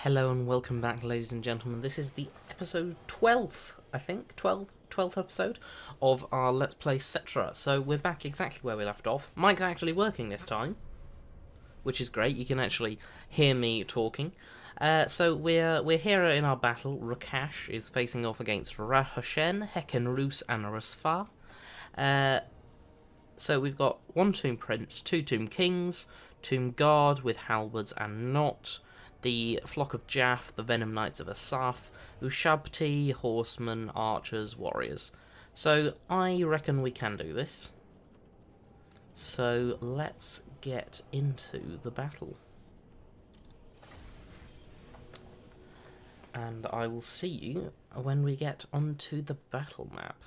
Hello and welcome back, ladies and gentlemen. This is the episode 12th, I think, 12th episode of our Let's Play Settra. So we're back exactly where we left off. Mike's actually working this time, which is great. You can actually hear me talking. So we're here in our battle. Rakash is facing off against Rahoshen, Hekenrus, and Rasfar. So we've got one Tomb Prince, two Tomb Kings, Tomb Guard with halberds and not, the Flock of Jaff, the Venom Knights of Asaf, Ushabti, Horsemen, Archers, Warriors. So I reckon we can do this. So let's get into the battle. And I will see you when we get onto the battle map.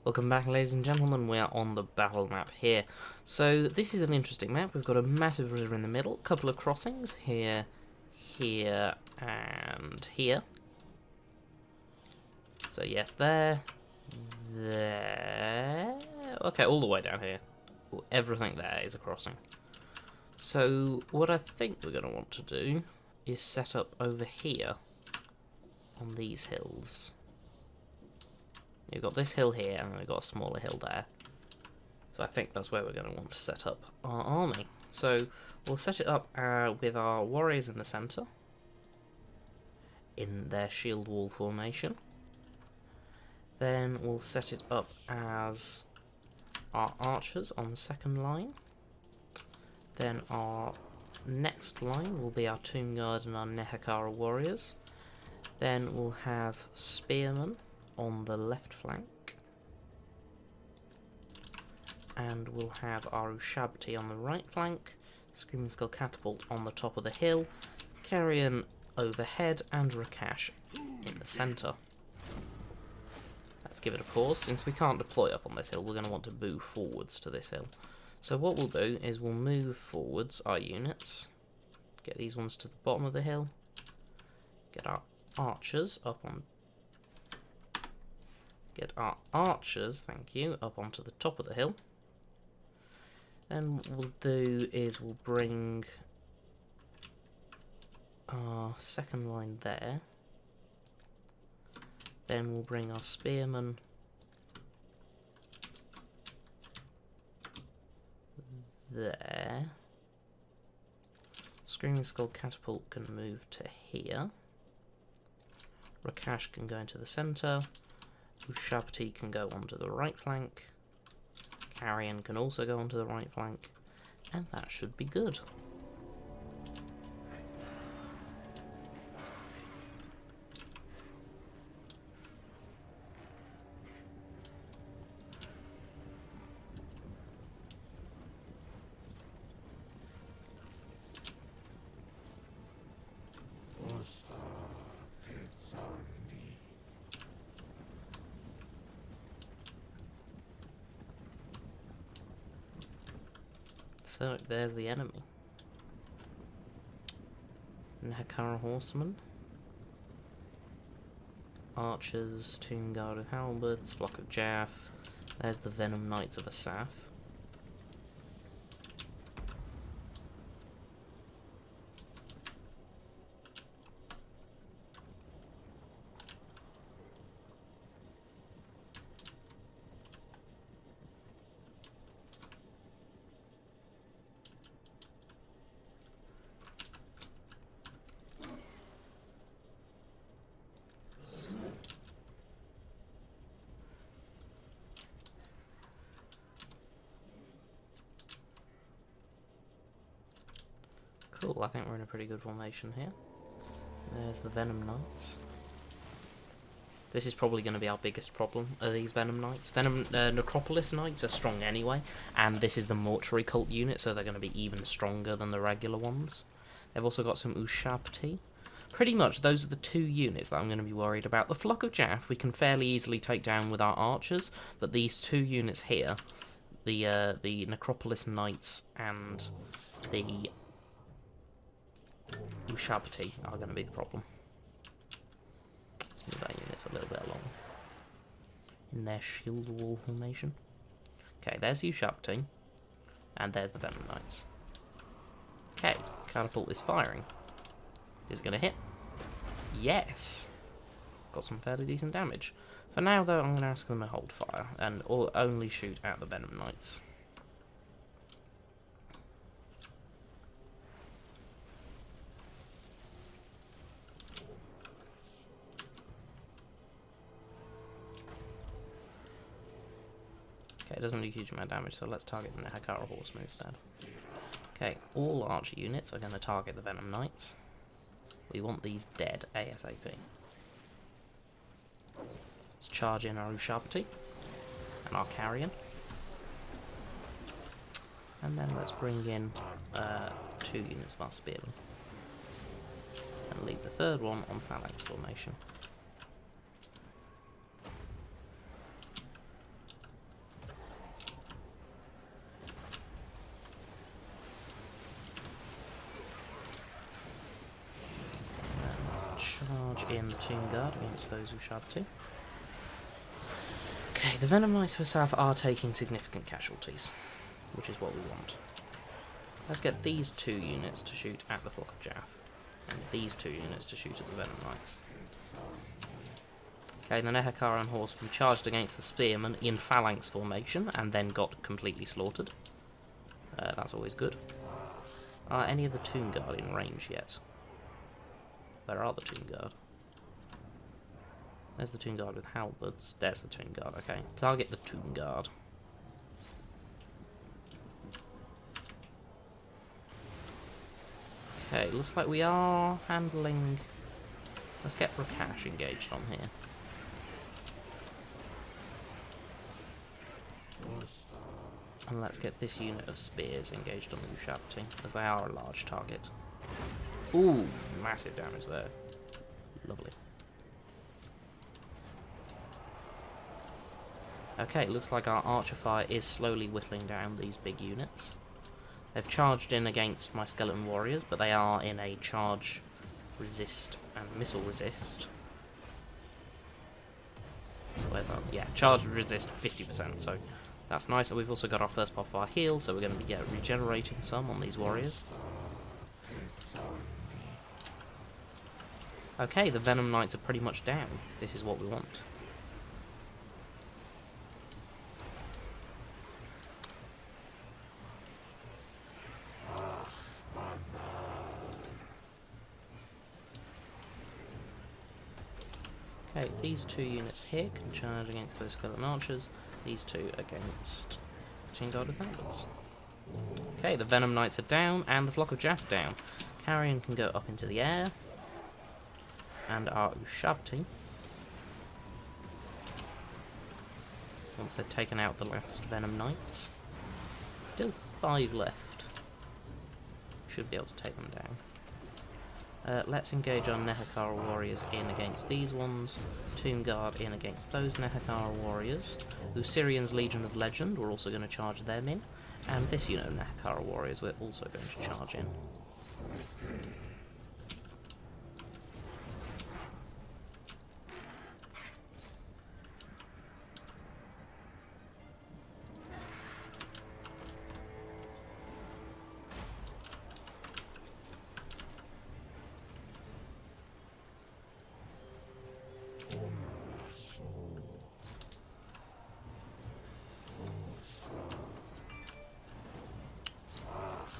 Welcome back, ladies and gentlemen. We are on the battle map here. So this is an interesting map. We've got a massive river in the middle, a couple of crossings here, here, and here. So yes, there. Okay, all the way down here. Everything there is a crossing. So what I think we're going to want to do is set up over here on these hills. You've got this hill here, and then we've got a smaller hill there. So I think that's where we're going to want to set up our army. So we'll set it up with our warriors in the centre, in their shield wall formation. Then we'll set it up as our archers on the second line. Then our next line will be our Tomb Guard and our Nehakara warriors. Then we'll have spearmen on the left flank, and we'll have our Ushabti on the right flank, Screaming Skull Catapult on the top of the hill, Carrion overhead, and Rakash in the centre. Let's give it a pause. Since we can't deploy up on this hill, we're going to want to move forwards to this hill. So what we'll do is we'll move forwards our units, get these ones to the bottom of the hill, get our archers up on thank you, up onto the top of the hill. Then what we'll do is we'll bring our second line there. Then we'll bring our spearmen there. Screaming Skull Catapult can move to here. Rakash can go into the centre. Ushabti can go onto the right flank. Carrion can also go onto the right flank. And that should be good. So there's the enemy. Nehakara Horsemen, Archers, Tomb Guard with halberds, Flock of Jaff. There's the Venom Knights of Asaf. Cool, I think we're in a pretty good formation here. There's the Venom Knights. This is probably going to be our biggest problem, are these Venom Knights. Necropolis Knights are strong anyway, and this is the Mortuary Cult unit, so they're going to be even stronger than the regular ones. They've also got some Ushabti. Pretty much, those are the two units that I'm going to be worried about. The Flock of Jaff we can fairly easily take down with our archers, but these two units here, the Necropolis Knights and the Ushabti are going to be the problem. Let's move our units a little bit along in their shield wall formation. Okay, there's Ushabti, and there's the Venom Knights. Okay, catapult is firing. Is it going to hit? Yes! Got some fairly decent damage. For now, though, I'm going to ask them to hold fire, and only shoot at the Venom Knights. Okay, it doesn't do a huge amount of damage, so let's target the Nehekara Horsemen instead. Okay, all archer units are going to target the Venom Knights. We want these dead ASAP. Let's charge in our Ushabti and our Carrion. And then let's bring in 2 units of our Spearmen. And leave the third one on Phalanx formation. Charge in the Tomb Guard against those Ushabti. Okay, the Venom Knights for South are taking significant casualties, which is what we want. Let's get these 2 units to shoot at the Flock of Jaff, and these 2 units to shoot at the Venom Knights. Okay, the Nehekaran Horsemen charged against the Spearmen in Phalanx formation, and then got completely slaughtered. That's always good. Are any of the Tomb Guard in range yet? Where are the Tomb Guard? There's the Tomb Guard with halberds. There's the Tomb Guard, okay. Target the Tomb Guard. Okay, looks like we are handling... Let's get Rakash engaged on here. And let's get this unit of spears engaged on the Ushabti, as they are a large target. Ooh, massive damage there. Lovely. Okay, looks like our archer fire is slowly whittling down these big units. They've charged in against my skeleton warriors, but they are in a charge resist and missile resist. Where's our... Yeah, charge resist 50%, so that's nice. And we've also got our first pop of our heal, so we're going to be regenerating some on these warriors. Okay, the Venom Knights are pretty much down. This is what we want. Okay, these 2 units here can charge against those skeleton archers. These 2 against the Tomb Guard with halberds. Okay, the Venom Knights are down, and the Flock of Jaff down. Carrion can go up into the air. And our Ushabti, once they've taken out the last Venom Knights, still 5 left, should be able to take them down. Let's engage our Nehekara warriors in against these ones, Tomb Guard in against those Nehekara warriors, Usirian's Legion of Legend, we're also going to charge them in, and this unit of Nehekara warriors we're also going to charge in.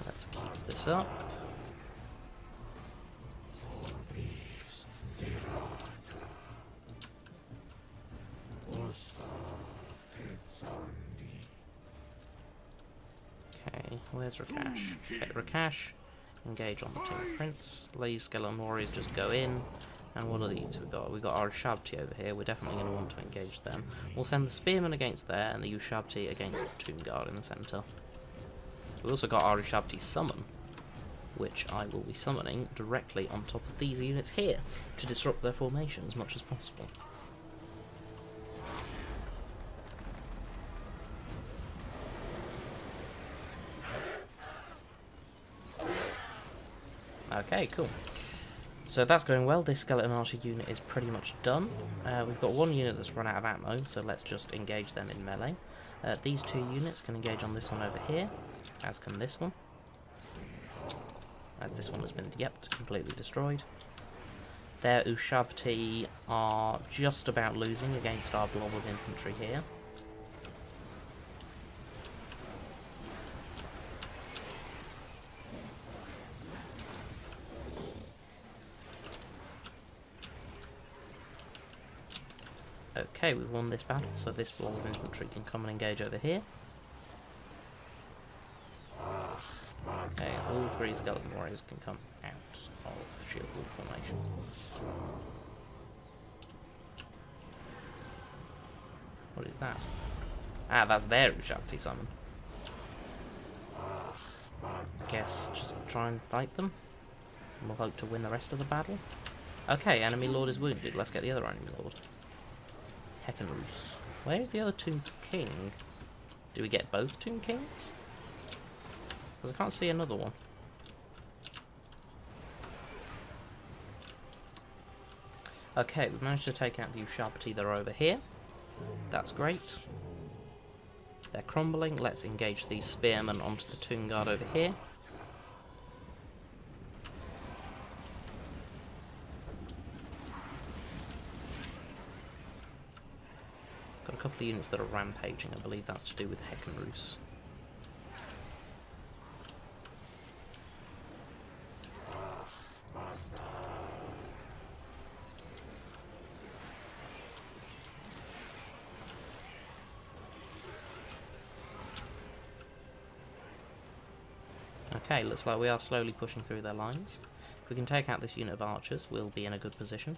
Let's keep this up. Okay, where's Rakash? Okay, Rakash, engage on the Tomb Prince. These skeleton warriors just go in. And what are these we've got? We've got our Ushabti over here. We're definitely going to want to engage them. We'll send the Spearmen against there and the Ushabti against the Tomb Guard in the centre. We've also got our Ushabti summon, which I will be summoning directly on top of these units here to disrupt their formation as much as possible. Okay, cool. So that's going well. This skeleton archer unit is pretty much done. We've got 1 unit that's run out of ammo, so let's just engage them in melee. These 2 units can engage on this one over here, as can this one. As this one has been, completely destroyed. Their Ushabti are just about losing against our blob of infantry here. Okay, we've won this battle, so this blob of infantry can come and engage over here. Okay, all three skeleton warriors can come out of shield wall formation. What is that? Ah, that's their Ushabti summon. Guess just try and fight them. And we'll hope to win the rest of the battle. Okay, enemy lord is wounded. Let's get the other enemy lord. Heckenroos. Where is the other Tomb King? Do we get both Tomb Kings? Because I can't see another one. Okay, we've managed to take out the Ushabti that are over here. That's great. They're crumbling. Let's engage these spearmen onto the Tomb Guard over here. Got a couple of units that are rampaging. I believe that's to do with Heckenroos. Okay, looks like we are slowly pushing through their lines. If we can take out this unit of archers, we'll be in a good position.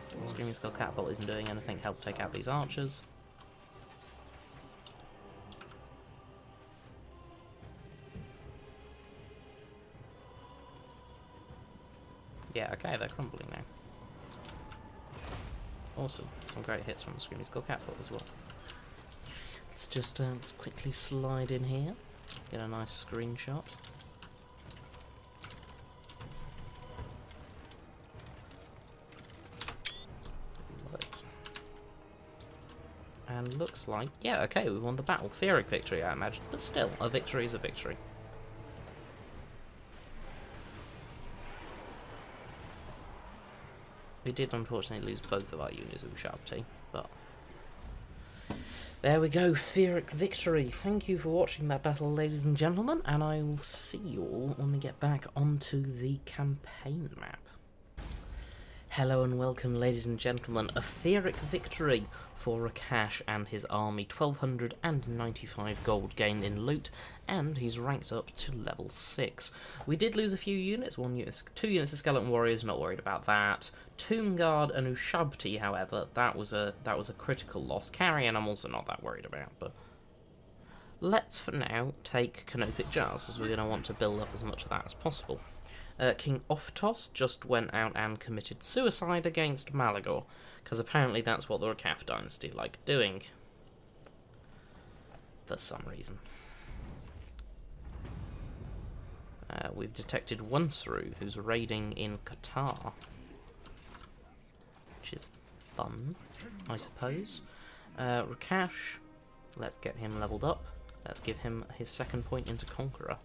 The Screaming Skull Catapult isn't doing anything to help take out these archers. Yeah, okay, they're crumbling now. Awesome. Some great hits from the Screaming Skull Catapult as well. Let's just let's quickly slide in here. Get a nice screenshot. And looks like, yeah, okay, we won the battle. Theoric victory, I imagine, but still, a victory is a victory. We did unfortunately lose both of our units of Ushabti, but there we go, Theoric victory. Thank you for watching that battle, ladies and gentlemen, and I will see you all when we get back onto the campaign map. Hello and welcome, ladies and gentlemen. A Theoric victory for Rakash and his army. 1,295 gold gained in loot, and he's ranked up to level 6. We did lose a few units. 2 units of Skeleton Warriors, not worried about that. Tomb Guard and Ushabti, however, that was a critical loss. Carrion I'm also not that worried about, but let's for now take Canopic Jars, as we're going to want to build up as much of that as possible. King Oftos just went out and committed suicide against Malagor, because apparently that's what the Rakaf dynasty like doing. For some reason. We've detected Wunsaru, who's raiding in Qatar. Which is fun, I suppose. Rakash, let's get him leveled up. Let's give him his second point into Conqueror.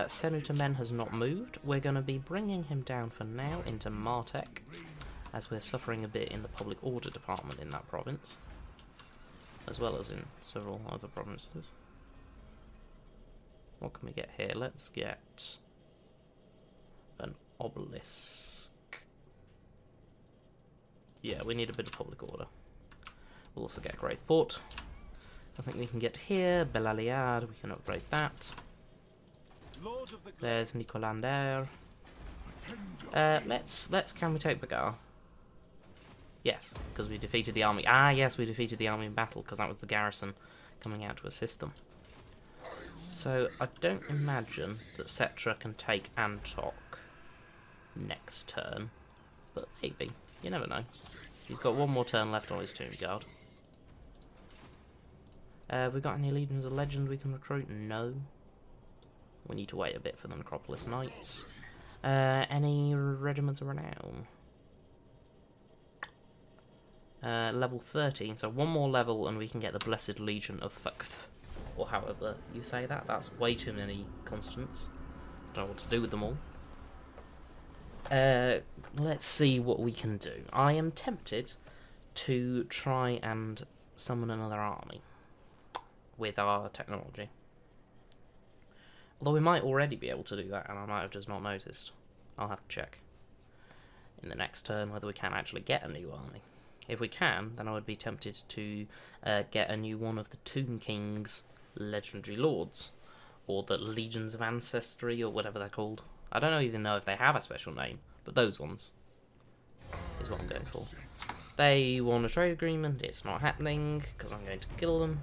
Senator Men has not moved. We're going to be bringing him down for now into Martek, as we're suffering a bit in the public order department in that province, as well as in several other provinces. What can we get here? Let's get an obelisk. Yeah, we need a bit of public order. We'll also get a great port. I think we can get here. Belaliad, we can upgrade that. There's Nicolander. Can we take Bagar? Yes, because we defeated the army. Ah, yes, we defeated the army in battle, because that was the garrison coming out to assist them. So, I don't imagine that Settra can take Antok next turn, but maybe. You never know. He's got one more turn left on his Tomb Guard. Have we got any Legions of Legend we can recruit? No. We need to wait a bit for the Necropolis Knights. Any Regiments of Renown? Level 13, so one more level and we can get the Blessed Legion of Thuchtth. Or however you say that. That's way too many constants. Don't know what to do with them all. let's see what we can do. I am tempted to try and summon another army with our technology. Although we might already be able to do that, and I might have just not noticed. I'll have to check in the next turn whether we can actually get a new army. If we can, then I would be tempted to get a new one of the Tomb King's legendary lords, or the Legions of Ancestry, or whatever they're called. I don't even know if they have a special name, but those ones is what I'm going for. They want a trade agreement. It's not happening because I'm going to kill them.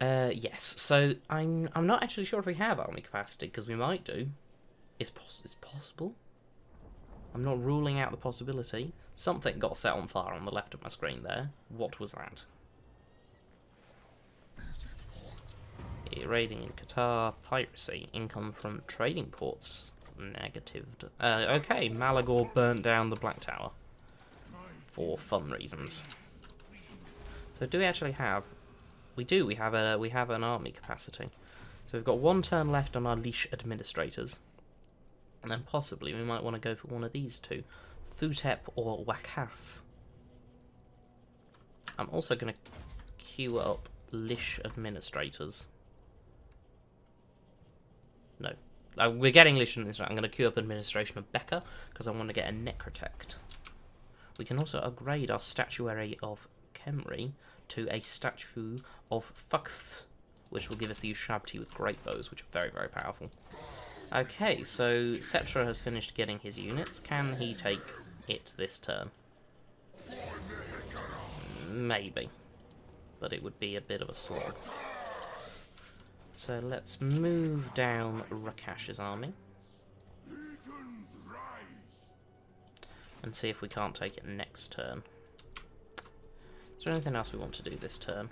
Yes, so I'm not actually sure if we have army capacity, because we might do. It's possible. I'm not ruling out the possibility. Something got set on fire on the left of my screen there. What was that? Raiding in Qatar, piracy, income from trading ports, negatived. Okay, Malagor burnt down the Black Tower for fun reasons. So do we actually have? We do. We have an army capacity. So we've got one turn left on our leash administrators, and then possibly we might want to go for one of these two, Thutep or Wakaf. I'm also going to queue up leash administrators. No, we're getting leash administration. I'm going to queue up administration of Becca because I want to get a necrotect. We can also upgrade our statuary of Khemri to a statue of twelfth, which will give us the Ushabti with great bows, which are very, very powerful. Okay, so Settra has finished getting his units. Can he take it this turn? Maybe, but it would be a bit of a slog. So let's move down Rakash's army and see if we can't take it next turn. Is there anything else we want to do this turn?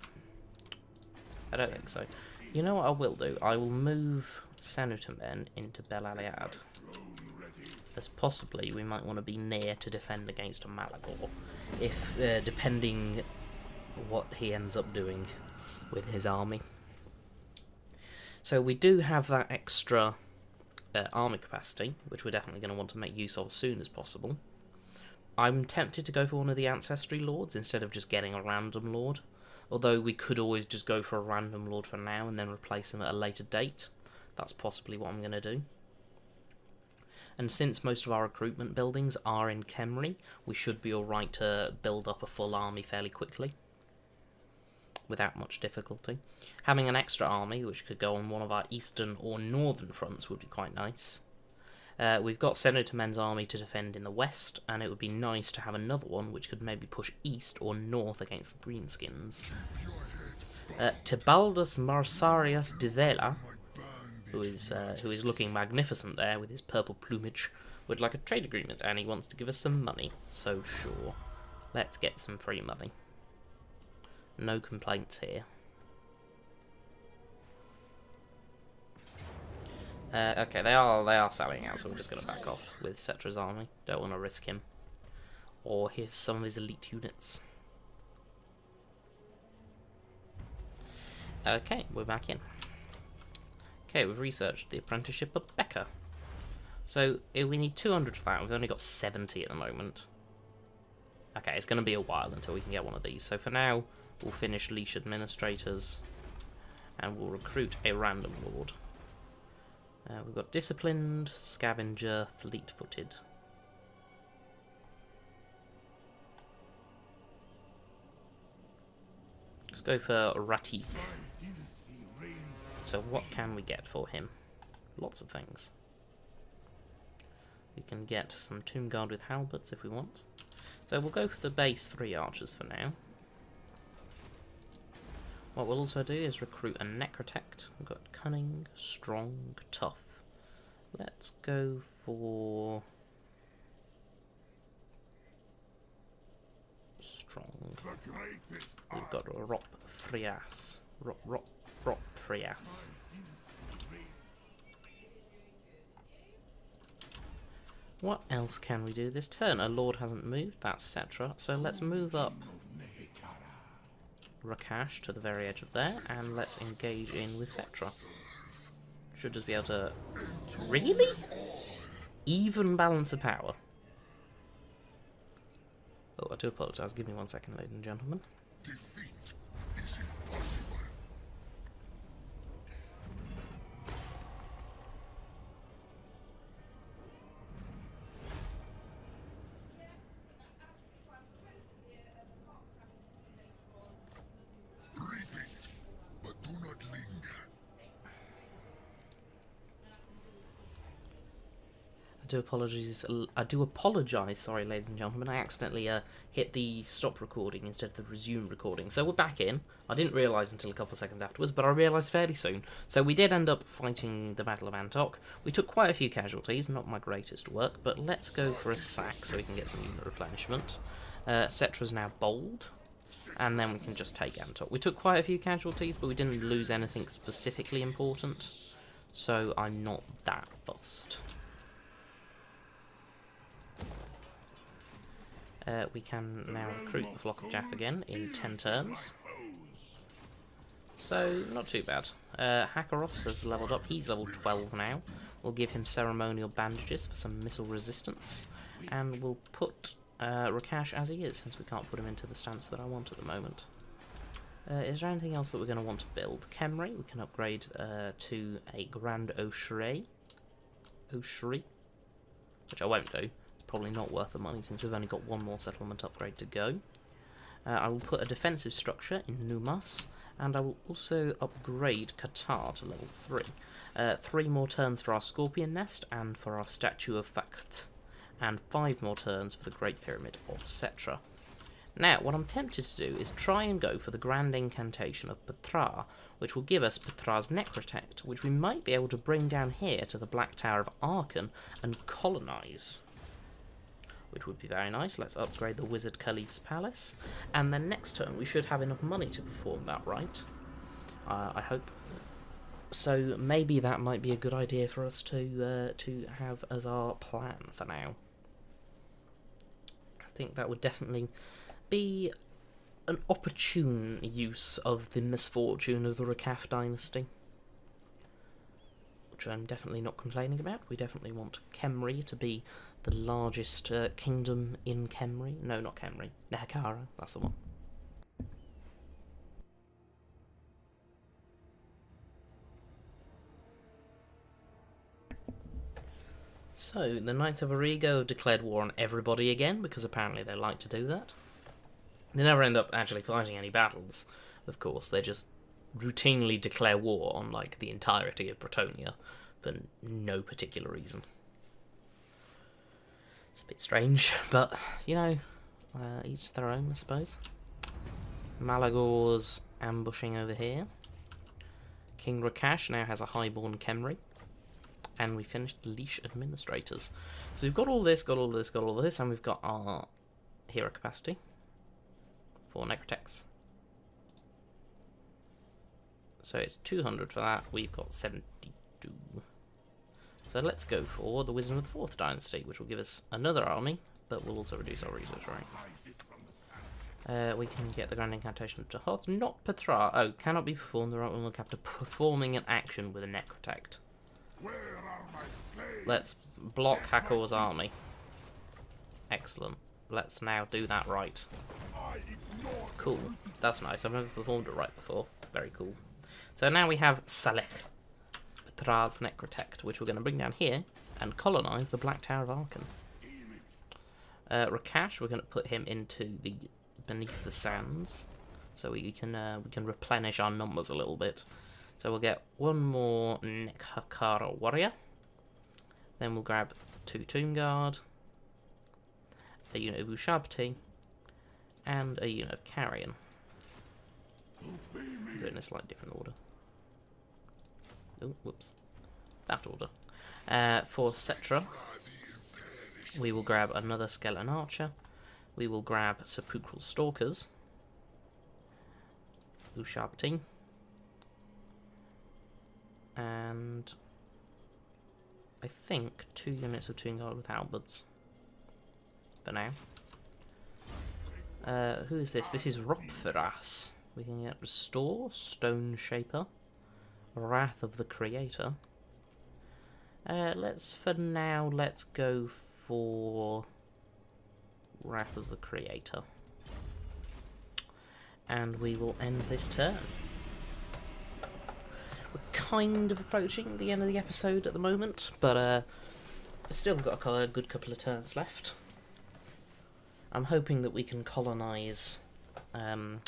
I don't think so. You know what I will do? I will move Senutormen into Bel Aliad, as possibly we might want to be near to defend against a Malagor, if depending what he ends up doing with his army. So we do have that extra army capacity, which we're definitely going to want to make use of as soon as possible. I'm tempted to go for one of the Ancestry Lords instead of just getting a random Lord, although we could always just go for a random Lord for now and then replace him at a later date. That's possibly what I'm going to do. And since most of our recruitment buildings are in Khemri, we should be alright to build up a full army fairly quickly, without much difficulty. Having an extra army, which could go on one of our eastern or northern fronts, would be quite nice. We've got Senutormen's army to defend in the west, and it would be nice to have another one which could maybe push east or north against the Greenskins. Tibaldus Marsarius de Vela, who is looking magnificent there with his purple plumage, would like a trade agreement, and he wants to give us some money. So sure, let's get some free money. No complaints here. Okay, they are selling out, so we're just going to back off with Settra's army. Don't want to risk him or some of his elite units. Okay, we're back in. Okay, we've researched the apprenticeship of Becca. So we need 200 for that. We've only got 70 at the moment. Okay, it's going to be a while until we can get one of these. So for now, we'll finish leash administrators, and we'll recruit a random lord. We've got disciplined, scavenger, fleet-footed. Let's go for Ratik. So what can we get for him? Lots of things. We can get some Tomb Guard with halberds if we want. So we'll go for the base 3 archers for now. What we'll also do is recruit a necrotect. We've got cunning, strong, tough. Let's go for strong. We've got Rop Frias. Rop Frias. What else can we do this turn? A lord hasn't moved, that's Settra. So let's move up Rakash to the very edge of there, and let's engage in with Settra. Should just be able to Really? Even balance of power. Oh, I do apologise. Give me 1 second, ladies and gentlemen. Defeat is impossible. Reap it, but do not linger. I do apologise, sorry, ladies and gentlemen. I accidentally hit the stop recording instead of the resume recording. So we're back in. I didn't realise until a couple of seconds afterwards, but I realised fairly soon. So we did end up fighting the Battle of Antok. We took quite a few casualties, not my greatest work, but let's go for a sack so we can get some unit replenishment. Settra's now bold, and then we can just take Antok. We took quite a few casualties, but we didn't lose anything specifically important, so I'm not that fussed. We can now recruit the Flock of Jaff again in 10 turns. So, not too bad. Hakaros has leveled up. He's level 12 now. We'll give him ceremonial bandages for some missile resistance. And we'll put Rakash as he is, since we can't put him into the stance that I want at the moment. Is there anything else that we're going to want to build? Khemri, we can upgrade to a Grand Oshri, which I won't do. Probably not worth the money since we've only got one more settlement upgrade to go. I will put a defensive structure in Numas, and I will also upgrade Qatar to level 3. 3 more turns for our Scorpion Nest and for our Statue of Fakht, and 5 more turns for the Great Pyramid of Settra. Now, what I'm tempted to do is try and go for the Grand Incantation of Petra, which will give us Petra's Necrotect, which we might be able to bring down here to the Black Tower of Arkan and colonise, which would be very nice. Let's upgrade the Wizard Caliph's Palace, and then next turn we should have enough money to perform that right. I hope. So maybe that might be a good idea for us to have as our plan for now. I think that would definitely be an opportune use of the misfortune of the Rakaf dynasty, which I'm definitely not complaining about. We definitely want Khemri to be the largest kingdom in Khemri. No, not Khemri. Nehekara, that's the one. So, the Knights of Origo have declared war on everybody again, because apparently they like to do that. They never end up actually fighting any battles, of course. They just routinely declare war on, like, the entirety of Bretonnia for no particular reason. It's a bit strange, but, you know, each their own, I suppose. Malagor's ambushing over here. King Rakash now has a highborn Khemri. And we finished the Leash Administrators. So we've got all this, and we've got our hero capacity for Necrotex. So it's 200 for that, we've got 72. So let's go for the Wisdom of the Fourth Dynasty, which will give us another army, but will also reduce our research rank. We can get the Grand Incantation of Jahot, not Petra. Oh, cannot be performed. The right one will after performing an action with a Necrotect. Let's block Hakor's army. Excellent. Let's now do that right. Cool. That's nice. I've never performed it right before. Very cool. So now we have Saleh, Petra's Necrotect, which we're going to bring down here and colonise the Black Tower of Arkan. Rakash, we're going to put him into the Beneath the Sands, so we can replenish our numbers a little bit. So we'll get one more Nekhakara warrior. Then we'll grab 2 Tomb Guard, a unit of Ushabti, and a unit of Carrion. I'm doing a slightly different order. Oh, whoops. That order. For Settra, we will grab another Skeleton Archer. We will grab Sepulchral Stalkers, Ushabti, and I think 2 units of Tomb Guard with halberds for now. Who is this? This is Ropferas. We can get Restore, Stone Shaper, Wrath of the Creator, For now, let's go for Wrath of the Creator. And we will end this turn. We're kind of approaching the end of the episode at the moment, but we've still got a good couple of turns left. I'm hoping that we can colonise the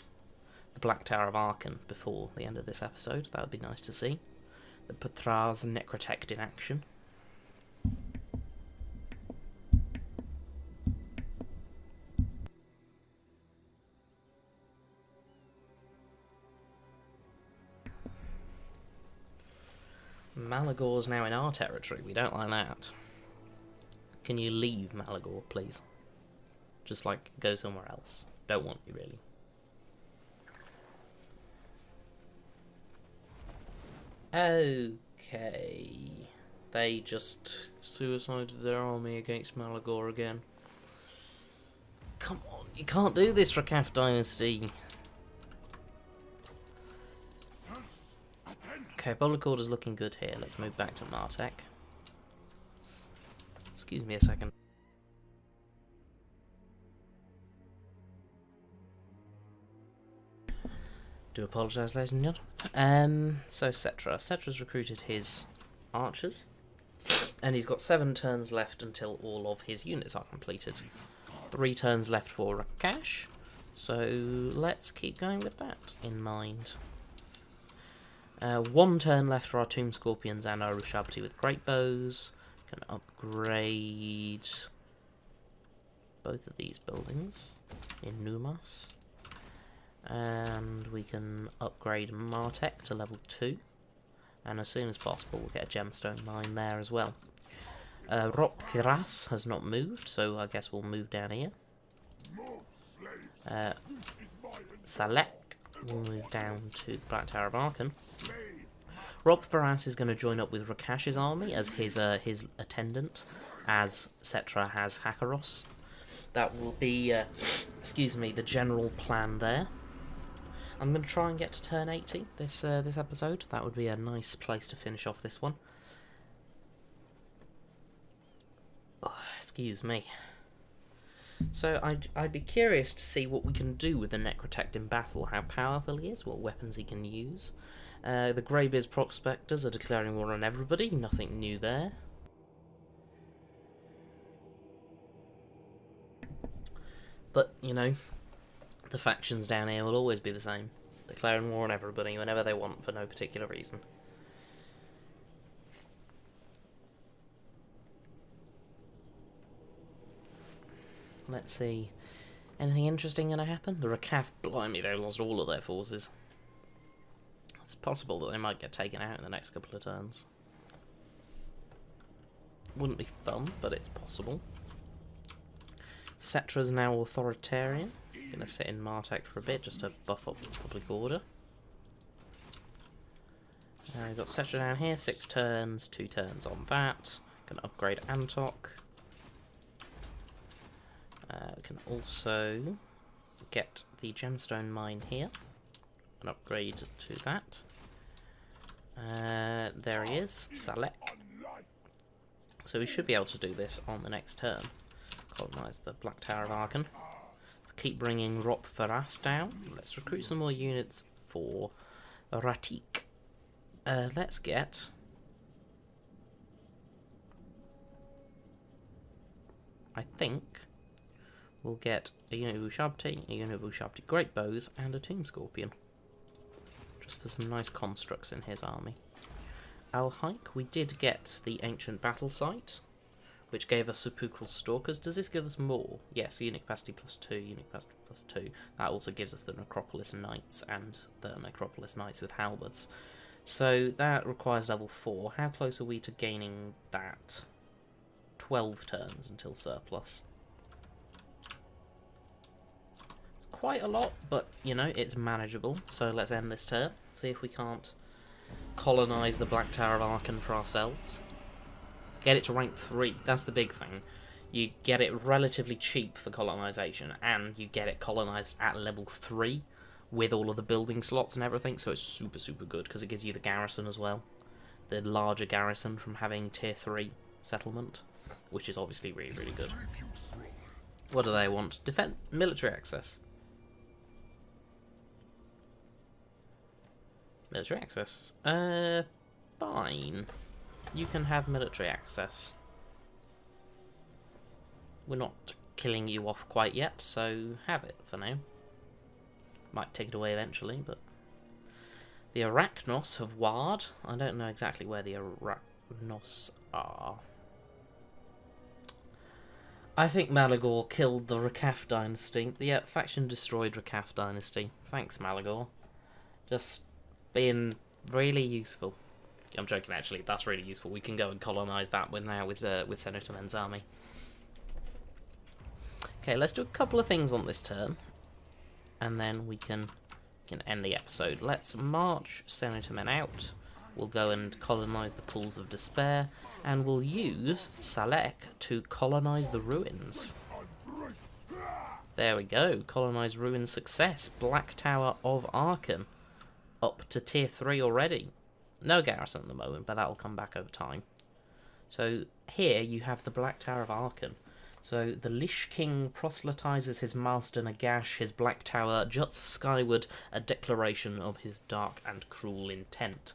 Black Tower of Arkan before the end of this episode. That would be nice to see. The Pathras and Necrotect in action. Malagor's now in our territory. We don't like that. Can you leave Malagor, please? Just, like, go somewhere else. Don't want you, really. Okay. They just suicided their army against Malagor again. Come on, you can't do this, Rakaf Dynasty. Okay, public order's looking good here. Let's move back to Martek. Excuse me a second. Do apologise, ladies and gentlemen. So Settra. Settra's recruited his archers, and he's got 7 turns left until all of his units are completed. 3 turns left for Rakash, so let's keep going with that in mind. 1 turn left for our Tomb Scorpions and our Ushabti with great bows. Can upgrade both of these buildings in Numas. And we can upgrade Martek to level 2. And as soon as possible we'll get a gemstone mine there as well. Rokfiras has not moved, so I guess we'll move down here. Salek will move down to Black Tower of Arkan. Rokfiras is going to join up with Rakash's army as his attendant, as Settra has Hakaros. That will be, the general plan there. I'm going to try and get to turn 80 this episode. That would be a nice place to finish off this one. Oh, excuse me. So I'd be curious to see what we can do with the Necrotect in battle, how powerful he is, what weapons he can use. The Greybeard's Prospectors are declaring war on everybody, nothing new there. But, you know, the factions down here will always be the same, declaring war on everybody whenever they want for no particular reason. Let's see. Anything interesting going to happen? The Rakaf, blimey, they lost all of their forces. It's possible that they might get taken out in the next couple of turns. Wouldn't be fun, but it's possible. Settra's now authoritarian. Gonna sit in Martek for a bit just to buff up the public order. We've got Settra down here, 6 turns, 2 turns on that. Gonna upgrade Antok. Can also get the gemstone mine here and upgrade to that. There he is, Salek. So we should be able to do this on the next turn. Colonise the Black Tower of Arkan. Let's keep bringing Rokfiras down. Let's recruit some more units for Ratik. Let's get... I think we'll get a unit of Ushabti, a unit of Ushabti Great Bows, and a Tomb Scorpion. Just for some nice constructs in his army. Al-Haik, we did get the Ancient Battle Site, which gave us Sepulchral Stalkers. Does this give us more? Yes, unit capacity +2, unit capacity +2. That also gives us the Necropolis Knights and the Necropolis Knights with halberds. So that requires level 4. How close are we to gaining that? 12 turns until surplus. It's quite a lot, but, you know, it's manageable. So let's end this turn. See if we can't colonise the Black Tower of Arkan for ourselves. Get it to rank 3. That's the big thing. You get it relatively cheap for colonisation, and you get it colonised at level 3 with all of the building slots and everything, so it's super, super good, because it gives you the garrison as well. the larger garrison from having tier 3 settlement, which is obviously really, really good. What do they want? Defend military access. Military access. Fine. You can have military access. We're not killing you off quite yet, so have it for now. Might take it away eventually, but... The Arachnos have warred. I don't know exactly where the Arachnos are. I think Malagor killed the Rakaf dynasty. The faction destroyed Rakaf dynasty. Thanks, Malagor. Just being really useful. I'm joking, actually. That's really useful. We can go and colonise that with Senator Men's army. Okay, let's do a couple of things on this turn, and then we can end the episode. Let's march Senator Men out. We'll go and colonise the Pools of Despair, and we'll use Salek to colonise the ruins. There we go. Colonise ruins success. Black Tower of Aachen. Up to tier 3 already. No garrison at the moment, but that'll come back over time. So here you have the Black Tower of Aachen. So the Lich King proselytizes his master Nagash. His Black Tower juts skyward, a declaration of his dark and cruel intent.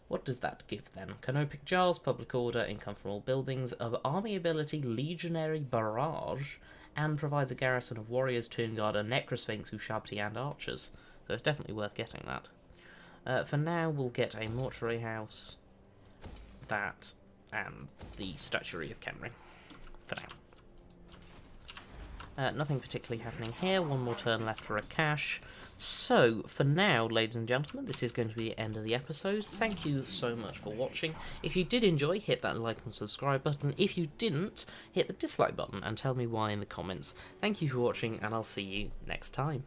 What does that give then? Canopic Jars, public order, income from all buildings, of army ability, legionary barrage, and provides a garrison of warriors, tomb guard, and necrosphinx, ushabti, and archers. So it's definitely worth getting that. For now, we'll get a mortuary house, that, and the statuary of Khemri. For now. Nothing particularly happening here. One more turn left for a cash. So, for now, ladies and gentlemen, this is going to be the end of the episode. Thank you so much for watching. If you did enjoy, hit that like and subscribe button. If you didn't, hit the dislike button and tell me why in the comments. Thank you for watching, and I'll see you next time.